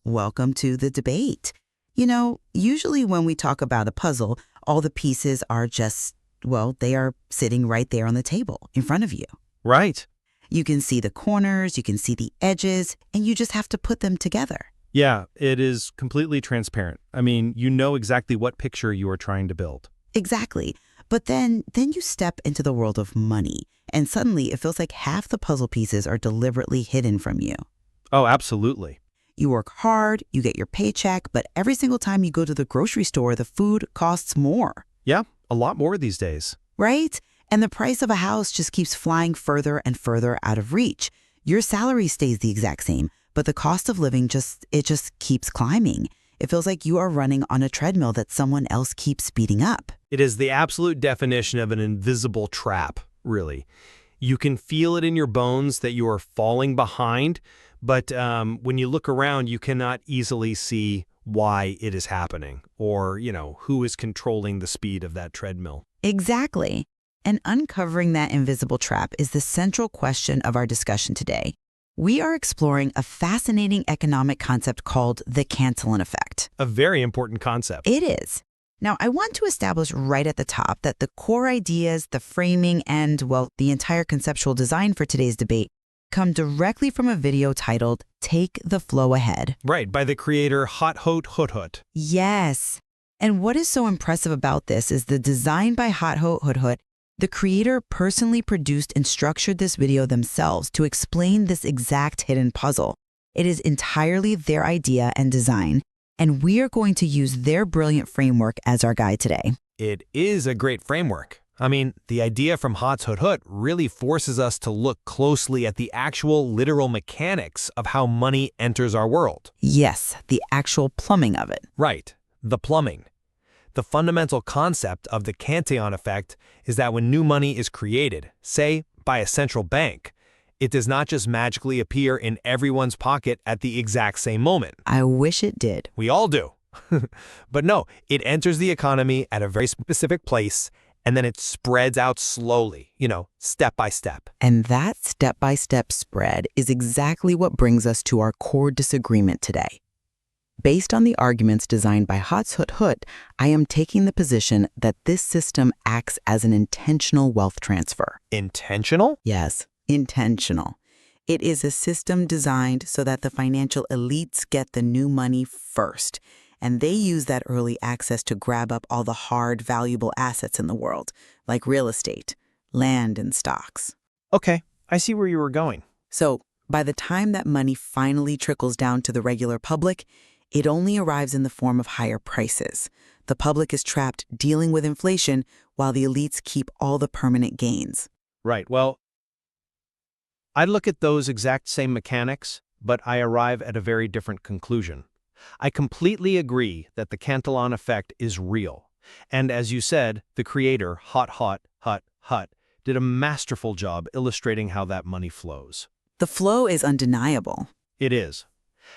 Welcome to the debate. Usually when we talk about a puzzle, all the pieces are just, well, they are sitting right there on the table in front of you. Right. You can see the corners, you can see the edges, and you just have to put them together. Yeah, it is completely transparent. I mean, you know exactly what picture you are trying to build. Exactly. But then you step into the world of money, and suddenly it feels like half the puzzle pieces are deliberately hidden from you. Oh, absolutely. You work hard, you get your paycheck, but every single time you go to the grocery store, the food costs more. Yeah, a lot more these days. Right? And the price of a house just keeps flying further and further out of reach. Your salary stays the exact same, but the cost of living just keeps climbing. It feels like you are running on a treadmill that someone else keeps speeding up. It is the absolute definition of an invisible trap, really. You can feel it in your bones that you are falling behind, but when you look around, you cannot easily see why it is happening or, who is controlling the speed of that treadmill. Exactly. And uncovering that invisible trap is the central question of our discussion today. We are exploring a fascinating economic concept called the Cantillon Effect. A very important concept. It is. Now, I want to establish right at the top that the core ideas, the framing, and, well, the entire conceptual design for today's debate come directly from a video titled Take the Flow Ahead. Right, by the creator Hot Hot Hut Hut. Yes. And what is so impressive about this is the design by Hot Hot Hut Hut. The creator personally produced and structured this video themselves to explain this exact hidden puzzle. It is entirely their idea and design, and we are going to use their brilliant framework as our guide today. It is a great framework. I mean, the idea from Hot Hut Hut really forces us to look closely at the actual literal mechanics of how money enters our world. Yes, the actual plumbing of it. Right, the plumbing. The fundamental concept of the Cantillon effect is that when new money is created, say, by a central bank, it does not just magically appear in everyone's pocket at the exact same moment. I wish it did. We all do. But no, it enters the economy at a very specific place, and then it spreads out slowly, step by step. And that step-by-step spread is exactly what brings us to our core disagreement today. Based on the arguments designed by Hot Hut Hut, I am taking the position that this system acts as an intentional wealth transfer. Intentional? Yes, intentional. It is a system designed so that the financial elites get the new money first, and they use that early access to grab up all the hard, valuable assets in the world, like real estate, land, and stocks. Okay, I see where you were going. So, by the time that money finally trickles down to the regular public, it only arrives in the form of higher prices. The public is trapped dealing with inflation while the elites keep all the permanent gains. Right, well, I look at those exact same mechanics, but I arrive at a very different conclusion. I completely agree that the Cantillon effect is real. And as you said, the creator, Hot Hut Hut, did a masterful job illustrating how that money flows. The flow is undeniable. It is.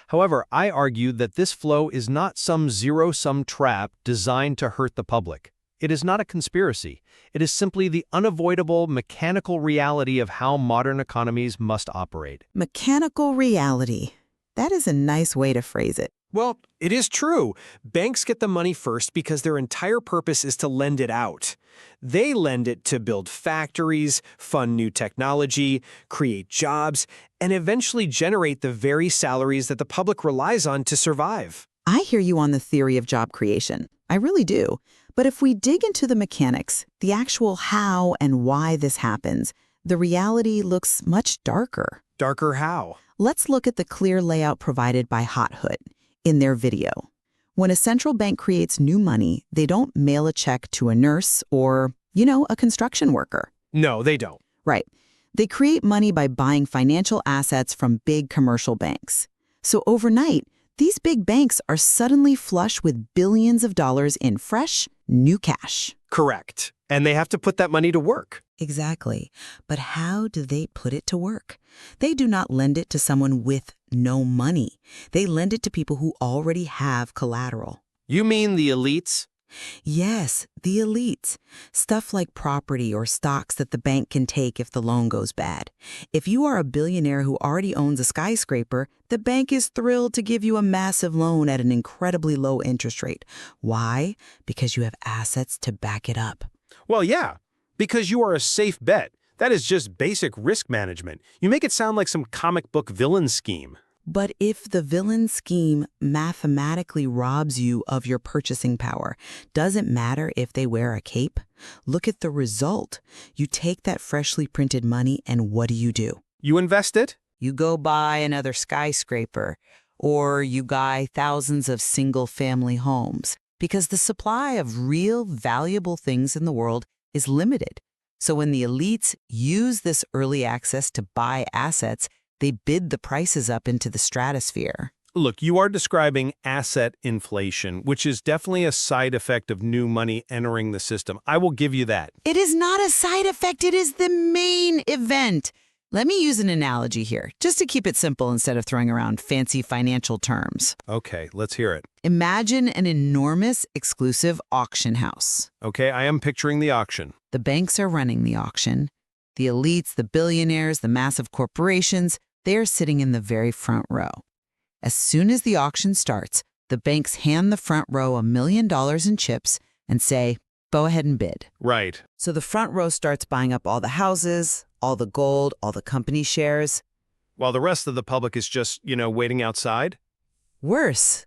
However, I argue that this flow is not some zero-sum trap designed to hurt the public. It is not a conspiracy. It is simply the unavoidable mechanical reality of how modern economies must operate. Mechanical reality. That is a nice way to phrase it. Well, it is true. Banks get the money first because their entire purpose is to lend it out. They lend it to build factories, fund new technology, create jobs, and eventually generate the very salaries that the public relies on to survive. I hear you on the theory of job creation. I really do. But if we dig into the mechanics, the actual how and why this happens, the reality looks much darker. Darker how? Let's look at the clear layout provided by Hot Hut in their video. When a central bank creates new money, they don't mail a check to a nurse or, a construction worker. No, they don't. Right. They create money by buying financial assets from big commercial banks. So overnight, these big banks are suddenly flush with billions of dollars in fresh, new cash. Correct. And they have to put that money to work. Exactly. But how do they put it to work? They do not lend it to someone with no money. They lend it to people who already have collateral. You mean the elites? Yes, the elites. Stuff like property or stocks that the bank can take if the loan goes bad. If you are a billionaire who already owns a skyscraper, the bank is thrilled to give you a massive loan at an incredibly low interest rate. Why? Because you have assets to back it up. Well, yeah, because you are a safe bet. That is just basic risk management. You make it sound like some comic book villain scheme. But if the villain scheme mathematically robs you of your purchasing power, does it matter if they wear a cape? Look at the result. You take that freshly printed money and what do? You invest it? You go buy another skyscraper, or you buy thousands of single-family homes, because the supply of real valuable things in the world is limited. So when the elites use this early access to buy assets, they bid the prices up into the stratosphere. Look, you are describing asset inflation, which is definitely a side effect of new money entering the system. I will give you that. It is not a side effect, it is the main event. Let me use an analogy here, just to keep it simple instead of throwing around fancy financial terms. Okay, let's hear it. Imagine an enormous, exclusive auction house. Okay, I am picturing the auction. The banks are running the auction. The elites, the billionaires, the massive corporations, they are sitting in the very front row. As soon as the auction starts, the banks hand the front row $1 million in chips and say, go ahead and bid. Right. So the front row starts buying up all the houses, all the gold, all the company shares. While the rest of the public is just, waiting outside? Worse,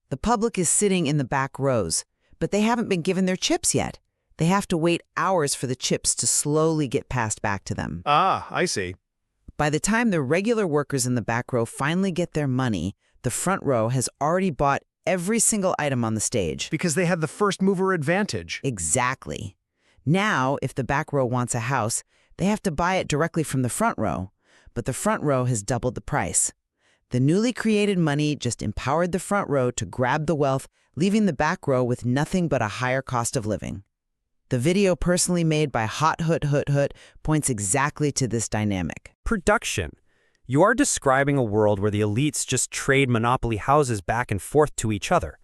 the public is sitting in the back rows, but they haven't been given their chips yet. They have to wait hours for the chips to slowly get passed back to them. Ah, I see. By the time the regular workers in the back row finally get their money, the front row has already bought every single item on the stage. Because they had the first mover advantage. Exactly. Now, if the back row wants a house, they have to buy it directly from the front row. But the front row has doubled the price. The newly created money just empowered the front row to grab the wealth, leaving the back row with nothing but a higher cost of living. The video personally made by Hot Hoot Hoot Hoot points exactly to this dynamic. Production. You are describing a world where the elites just trade monopoly houses back and forth to each other.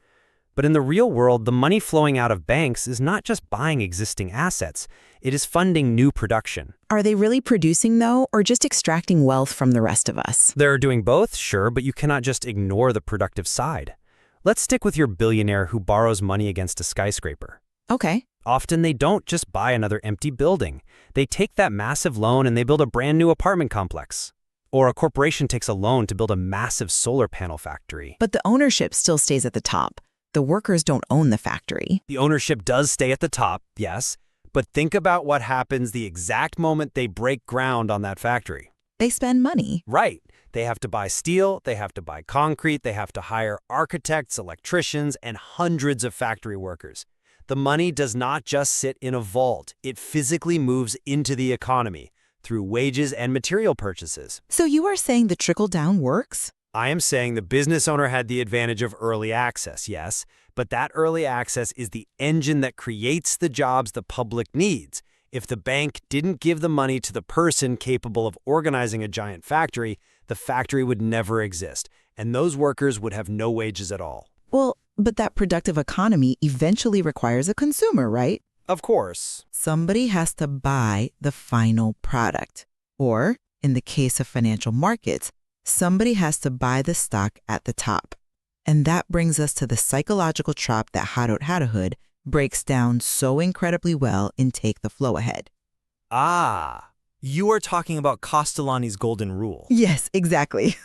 But in the real world, the money flowing out of banks is not just buying existing assets, it is funding new production. Are they really producing, though, or just extracting wealth from the rest of us? They're doing both, sure, but you cannot just ignore the productive side. Let's stick with your billionaire who borrows money against a skyscraper. Okay. Often they don't just buy another empty building. They take that massive loan and they build a brand new apartment complex. Or a corporation takes a loan to build a massive solar panel factory. But the ownership still stays at the top. The workers don't own the factory. The ownership does stay at the top, yes, but think about what happens the exact moment they break ground on that factory. They spend money. Right. They have to buy steel, they have to buy concrete, they have to hire architects, electricians, and hundreds of factory workers. The money does not just sit in a vault. It physically moves into the economy through wages and material purchases. So you are saying the trickle-down works? I am saying the business owner had the advantage of early access, yes, but that early access is the engine that creates the jobs the public needs. If the bank didn't give the money to the person capable of organizing a giant factory, the factory would never exist, and those workers would have no wages at all. Well, but that productive economy eventually requires a consumer, right? Of course. Somebody has to buy the final product. Or, in the case of financial markets, somebody has to buy the stock at the top. And that brings us to the psychological trap that Hot Hoot Hoot Hoot breaks down so incredibly well in Take the Flow Ahead. Ah, you are talking about Castellani's golden rule. Yes, exactly.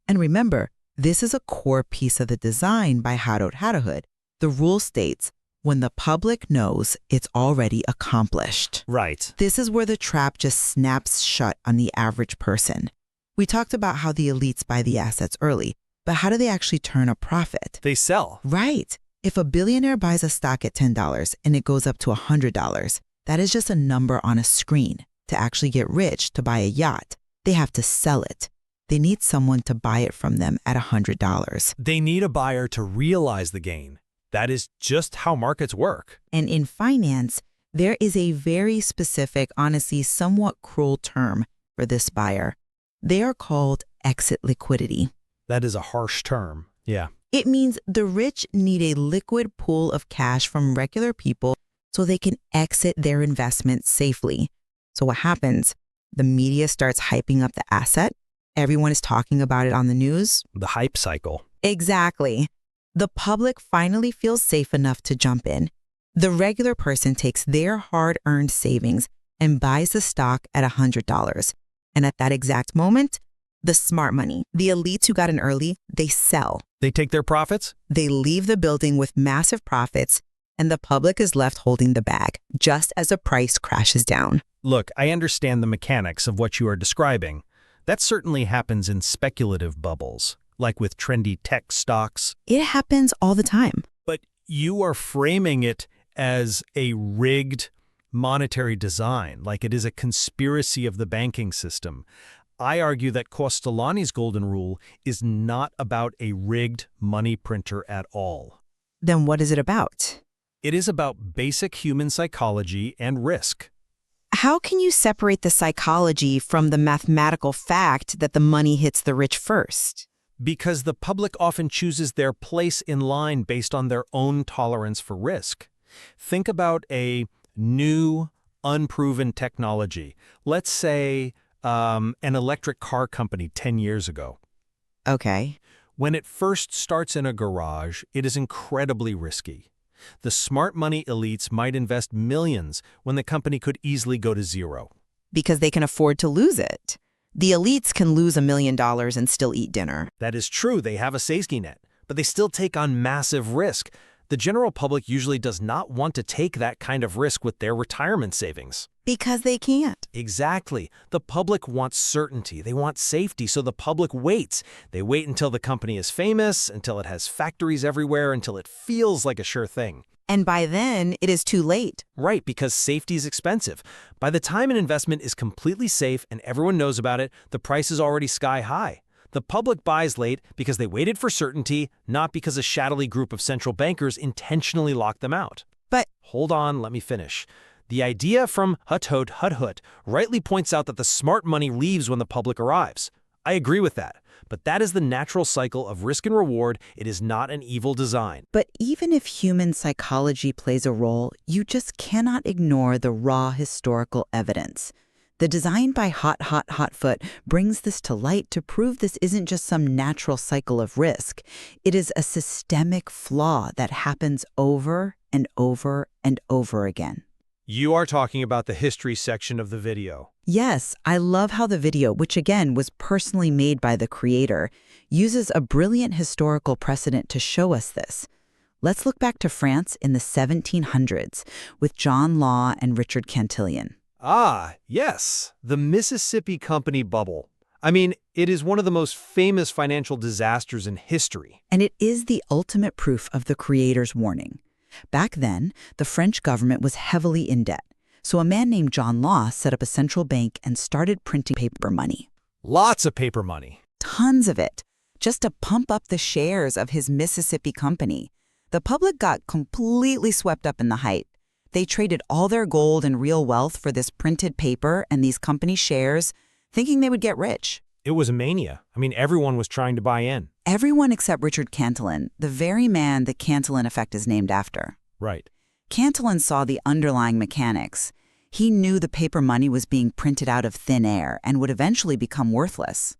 And remember, this is a core piece of the design by Hot Hoot Hoot Hoot. The rule states, when the public knows, it's already accomplished. Right. This is where the trap just snaps shut on the average person. We talked about how the elites buy the assets early, but how do they actually turn a profit? They sell. Right. If a billionaire buys a stock at $10 and it goes up to $100, that is just a number on a screen. To actually get rich, to buy a yacht, they have to sell it. They need someone to buy it from them at $100. They need a buyer to realize the gain. That is just how markets work. And in finance, there is a very specific, honestly somewhat cruel term for this buyer. They are called exit liquidity. That is a harsh term. Yeah. It means the rich need a liquid pool of cash from regular people so they can exit their investments safely. So what happens? The media starts hyping up the asset. Everyone is talking about it on the news. The hype cycle. Exactly. The public finally feels safe enough to jump in. The regular person takes their hard-earned savings and buys the stock at $100. And at that exact moment, the smart money, the elites who got in early, they sell. They take their profits? They leave the building with massive profits, and the public is left holding the bag, just as the price crashes down. Look, I understand the mechanics of what you are describing. That certainly happens in speculative bubbles, like with trendy tech stocks. It happens all the time. But you are framing it as a rigged monetary design, like it is a conspiracy of the banking system. I argue that Castellani's golden rule is not about a rigged money printer at all. Then what is it about? It is about basic human psychology and risk. How can you separate the psychology from the mathematical fact that the money hits the rich first? Because the public often chooses their place in line based on their own tolerance for risk. Think about a new, unproven technology. Let's say an electric car company 10 years ago. Okay. When it first starts in a garage, it is incredibly risky. The smart money elites might invest millions when the company could easily go to zero. Because they can afford to lose it. The elites can lose $1 million and still eat dinner. That is true, they have a safety net, but they still take on massive risk. The general public usually does not want to take that kind of risk with their retirement savings. Because they can't. Exactly. The public wants certainty. They want safety, so the public waits. They wait until the company is famous, until it has factories everywhere, until it feels like a sure thing. And by then, it is too late. Right, because safety is expensive. By the time an investment is completely safe and everyone knows about it, the price is already sky high. The public buys late because they waited for certainty, not because a shadowy group of central bankers intentionally locked them out. But hold on, let me finish. The idea from Hut rightly points out that the smart money leaves when the public arrives. I agree with that, but that is the natural cycle of risk and reward. It is not an evil design. But even if human psychology plays a role, you just cannot ignore the raw historical evidence. The design by Hotfoot brings this to light to prove this isn't just some natural cycle of risk. It is a systemic flaw that happens over and over and over again. You are talking about the history section of the video. Yes, I love how the video, which again was personally made by the creator, uses a brilliant historical precedent to show us this. Let's look back to France in the 1700s with John Law and Richard Cantillon. Ah, yes, the Mississippi Company bubble. I mean, it is one of the most famous financial disasters in history. And it is the ultimate proof of the creator's warning. Back then, the French government was heavily in debt. So a man named John Law set up a central bank and started printing paper money. Lots of paper money. Tons of it, just to pump up the shares of his Mississippi Company. The public got completely swept up in the hype. They traded all their gold and real wealth for this printed paper and these company shares, thinking they would get rich. It was a mania. I mean, everyone was trying to buy in. Everyone except Richard Cantillon, the very man the Cantillon Effect is named after. Right. Cantillon saw the underlying mechanics. He knew the paper money was being printed out of thin air and would eventually become worthless.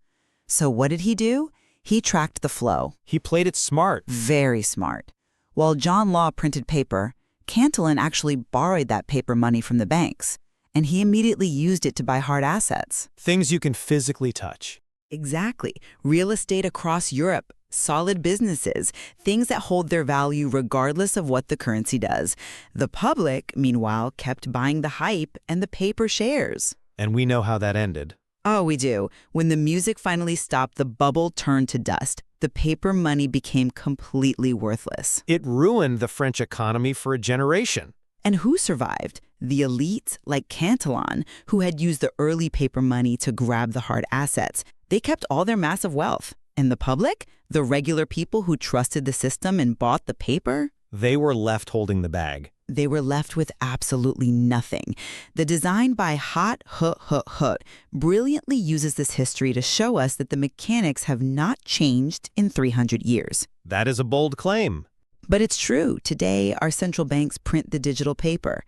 So what did he do? He tracked the flow. He played it smart. Very smart. While John Law printed paper, Cantillon actually borrowed that paper money from the banks, and he immediately used it to buy hard assets. Things you can physically touch. Exactly. Real estate across Europe, solid businesses, things that hold their value regardless of what the currency does. The public, meanwhile, kept buying the hype and the paper shares. And we know how that ended. Oh, we do. When the music finally stopped, the bubble turned to dust. The paper money became completely worthless. It ruined the French economy for a generation. And who survived? The elites, like Cantillon, who had used the early paper money to grab the hard assets. They kept all their massive wealth. And the public? The regular people who trusted the system and bought the paper? They were left holding the bag. they were left with absolutely nothing. The design by Hot Hut brilliantly uses this history to show us that the mechanics have not changed in 300 years. That is a bold claim. But it's true. Today, our central banks print the digital paper.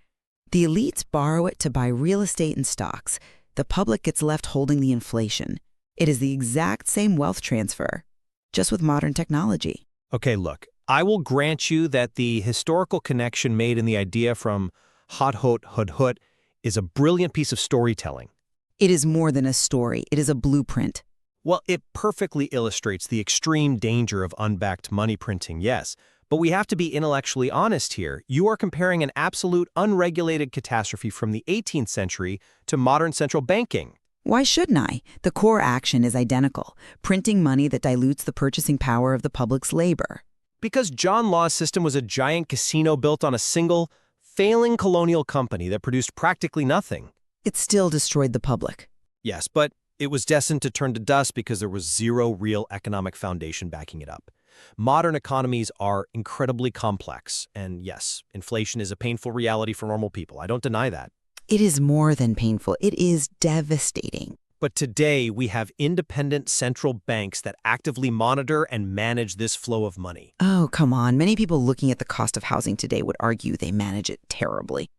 The elites borrow it to buy real estate and stocks. The public gets left holding the inflation. It is the exact same wealth transfer, just with modern technology. Okay, look, I will grant you that the historical connection made in the idea from Hot Hut is a brilliant piece of storytelling. It is more than a story. It is a blueprint. Well, it perfectly illustrates the extreme danger of unbacked money printing, yes. But we have to be intellectually honest here. You are comparing an absolute unregulated catastrophe from the 18th century to modern central banking. Why shouldn't I? The core action is identical, printing money that dilutes the purchasing power of the public's labor. Because John Law's system was a giant casino built on a single, failing colonial company that produced practically nothing. It still destroyed the public. Yes, but it was destined to turn to dust because there was zero real economic foundation backing it up. Modern economies are incredibly complex, and yes, inflation is a painful reality for normal people. I don't deny that. It is more than painful. It is devastating. But today, we have independent central banks that actively monitor and manage this flow of money. Oh, come on. Many people looking at the cost of housing today would argue they manage it terribly.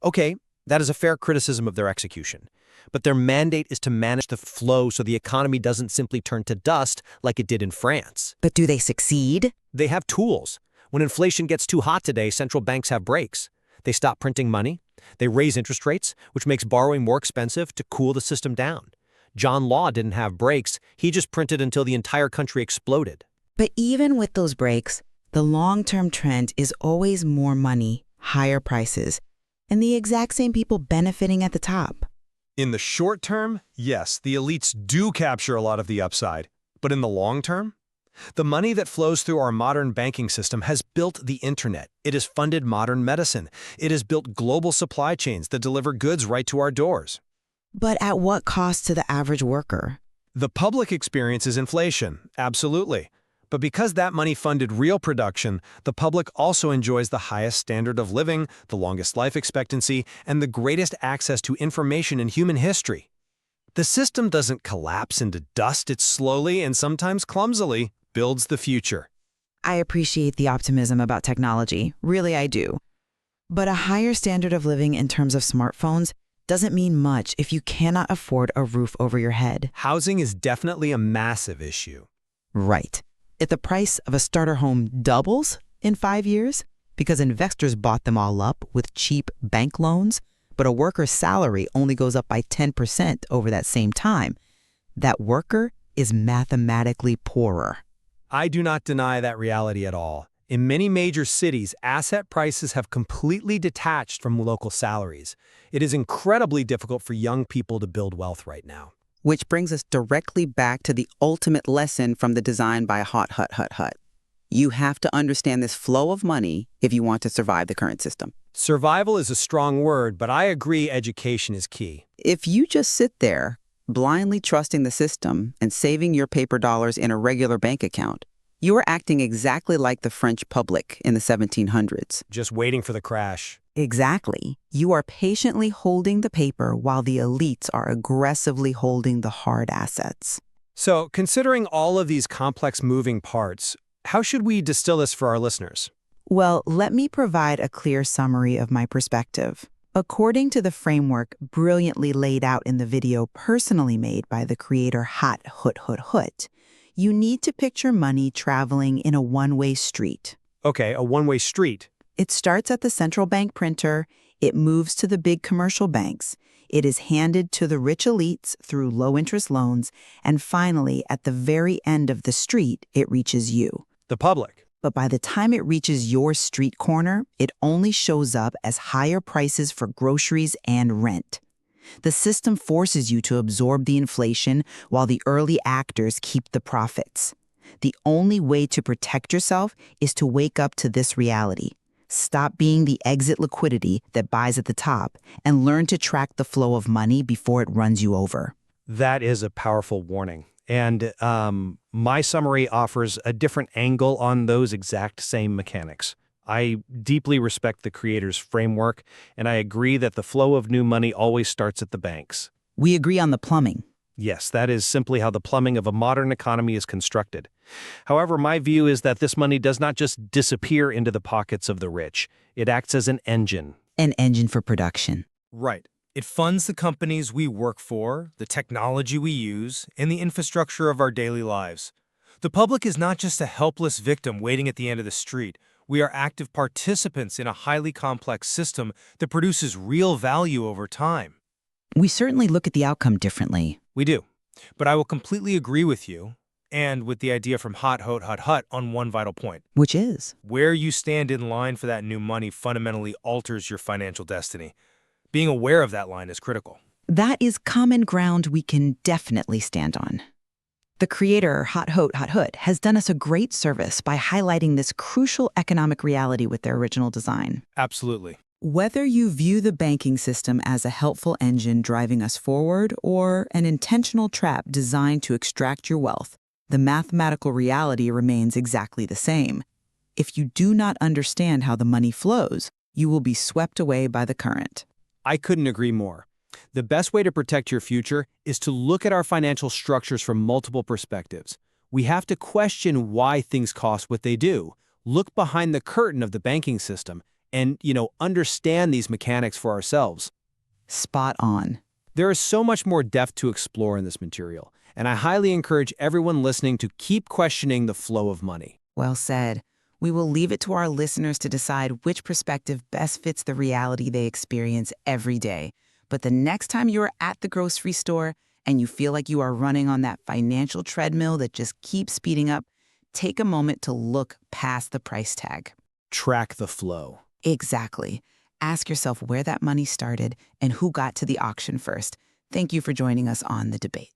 Okay, that is a fair criticism of their execution. But their mandate is to manage the flow so the economy doesn't simply turn to dust like it did in France. But do they succeed? They have tools. When inflation gets too hot today, central banks have brakes. They stop printing money. They raise interest rates, which makes borrowing more expensive to cool the system down. John Law didn't have brakes. He just printed until the entire country exploded. But even with those breaks, the long-term trend is always more money, higher prices, and the exact same people benefiting at the top. In the short term, yes, the elites do capture a lot of the upside. But in the long term, the money that flows through our modern banking system has built the internet. It has funded modern medicine. It has built global supply chains that deliver goods right to our doors. But at what cost to the average worker? The public experiences inflation, absolutely. But because that money funded real production, the public also enjoys the highest standard of living, the longest life expectancy, and the greatest access to information in human history. The system doesn't collapse into dust, it slowly and sometimes clumsily builds the future. I appreciate the optimism about technology. Really, I do. But a higher standard of living in terms of smartphones doesn't mean much if you cannot afford a roof over your head. Housing is definitely a massive issue. Right. If the price of a starter home doubles in 5 years because investors bought them all up with cheap bank loans, but a worker's salary only goes up by 10% over that same time, that worker is mathematically poorer. I do not deny that reality at all. In many major cities, asset prices have completely detached from local salaries. It is incredibly difficult for young people to build wealth right now. Which brings us directly back to the ultimate lesson from the design by Hot Hut. You have to understand this flow of money if you want to survive the current system. Survival is a strong word, but I agree education is key. If you just sit there, blindly trusting the system and saving your paper dollars in a regular bank account, you are acting exactly like the French public in the 1700s. Just waiting for the crash. Exactly. You are patiently holding the paper while the elites are aggressively holding the hard assets. So, considering all of these complex moving parts, how should we distill this for our listeners? Well, let me provide a clear summary of my perspective. According to the framework brilliantly laid out in the video personally made by the creator Hot Hut, you need to picture money traveling in a one-way street. Okay, a one-way street. It starts at the central bank printer, it moves to the big commercial banks, it is handed to the rich elites through low-interest loans, and finally, at the very end of the street, it reaches you. The public. But by the time it reaches your street corner, it only shows up as higher prices for groceries and rent. The system forces you to absorb the inflation while the early actors keep the profits. The only way to protect yourself is to wake up to this reality. Stop being the exit liquidity that buys at the top and learn to track the flow of money before it runs you over. That is a powerful warning. And my summary offers a different angle on those exact same mechanics. I deeply respect the creator's framework, and I agree that the flow of new money always starts at the banks. We agree on the plumbing. Yes, that is simply how the plumbing of a modern economy is constructed. However, my view is that this money does not just disappear into the pockets of the rich. It acts as an engine. An engine for production. Right. It funds the companies we work for, the technology we use, and the infrastructure of our daily lives. The public is not just a helpless victim waiting at the end of the street. We are active participants in a highly complex system that produces real value over time. We certainly look at the outcome differently. We do. But I will completely agree with you, and with the idea from Hut on one vital point. Which is? Where you stand in line for that new money fundamentally alters your financial destiny. Being aware of that line is critical. That is common ground we can definitely stand on. The creator, Hut, has done us a great service by highlighting this crucial economic reality with their original design. Absolutely. Whether you view the banking system as a helpful engine driving us forward or an intentional trap designed to extract your wealth, the mathematical reality remains exactly the same. If you do not understand how the money flows, you will be swept away by the current. I couldn't agree more. The best way to protect your future is to look at our financial structures from multiple perspectives. We have to question why things cost what they do, look behind the curtain of the banking system, and, understand these mechanics for ourselves. Spot on. There is so much more depth to explore in this material, and I highly encourage everyone listening to keep questioning the flow of money. Well said. We will leave it to our listeners to decide which perspective best fits the reality they experience every day. But the next time you're at the grocery store and you feel like you are running on that financial treadmill that just keeps speeding up, take a moment to look past the price tag. Track the flow. Exactly. Ask yourself where that money started and who got to the auction first. Thank you for joining us on The Debate.